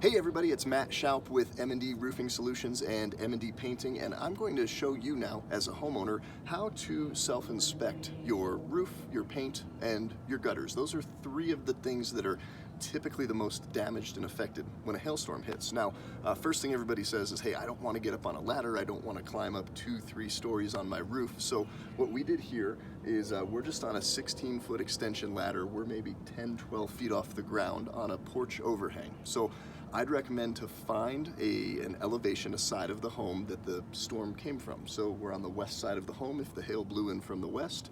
Hey everybody, it's Matt Shoup with M&E Roofing Solutions and M&E Painting, and I'm going to show you now, as a homeowner, how to self-inspect your roof, your paint, and your gutters. Those are three of the things that are typically the most damaged and affected when a hailstorm hits. Now, first thing everybody says is, hey, I don't want to get up on a ladder, I don't want to climb up 2-3 stories on my roof. So what we did here is we're just on a 16-foot extension ladder. We're maybe 10-12 feet off the ground on a porch overhang. So I'd recommend to find an elevation, a side of the home that the storm came from. So we're on the west side of the home. If the hail blew in from the west,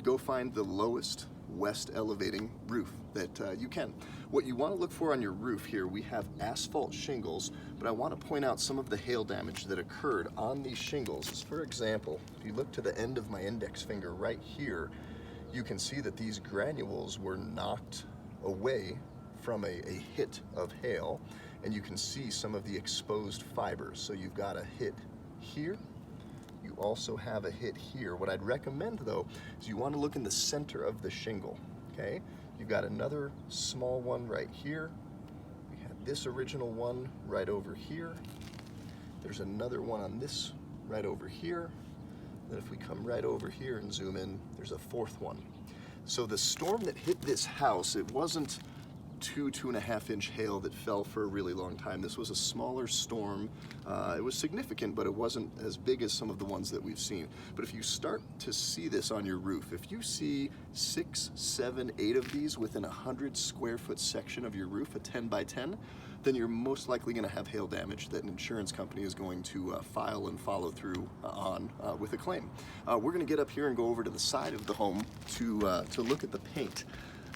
go find the lowest west elevating roof that you can. What you want to look for on your roof here, we have asphalt shingles, but I want to point out some of the hail damage that occurred on these shingles. For example, if you look to the end of my index finger right here, you can see that these granules were knocked away from a hit of hail, and you can see some of the exposed fibers. So you've got a hit here, you also have a hit here. What I'd recommend though is you want to look in the center of the shingle, okay? You've got another small one right here. We had this original one right over here. There's another one on this right over here. Then if we come right over here and zoom in, there's a fourth one. So the storm that hit this house, it wasn't 2.5 inch hail that fell for a really long time. This was a smaller storm. It was significant, but it wasn't as big as some of the ones that we've seen. But if you start to see this on your roof, if you see 6, 7, 8 of these within a 100 square foot section of your roof, a 10 by 10, then you're most likely going to have hail damage that an insurance company is going to file and follow through on with a claim. We're going to get up here and go over to the side of the home to look at the paint.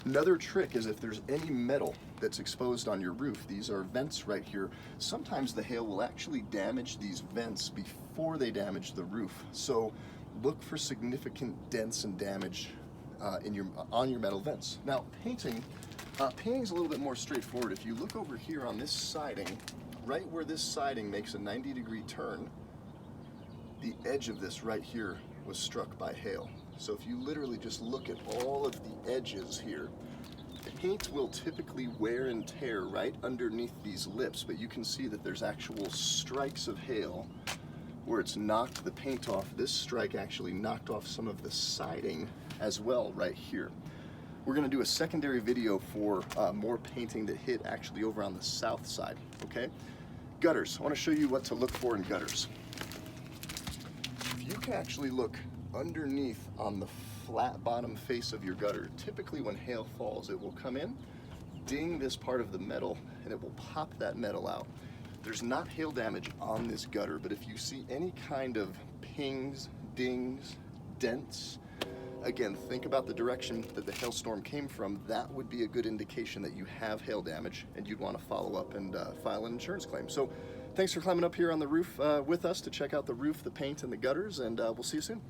Another trick is if there's any metal that's exposed on your roof, these are vents right here, sometimes the hail will actually damage these vents before they damage the roof. So look for significant dents and damage on your metal vents. Now painting's a little bit more straightforward. If you look over here on this siding, right where this siding makes a 90-degree turn, the edge of this right here was struck by hail. So if you literally just look at all of the edges here, paint will typically wear and tear right underneath these lips, but you can see that there's actual strikes of hail where it's knocked the paint off. This strike actually knocked off some of the siding as well right here. We're going to do a secondary video for more painting that hit actually over on the south side, okay? Gutters, I want to show you what to look for in gutters. If you can actually look underneath on the flat bottom face of your gutter, typically when hail falls, it will come in, ding this part of the metal, and it will pop that metal out. There's not hail damage on this gutter, but if you see any kind of pings, dings, dents, again, think about the direction that the hailstorm came from. That would be a good indication that you have hail damage and you'd want to follow up and file an insurance claim. So thanks for climbing up here on the roof with us to check out the roof, the paint, and the gutters, and we'll see you soon.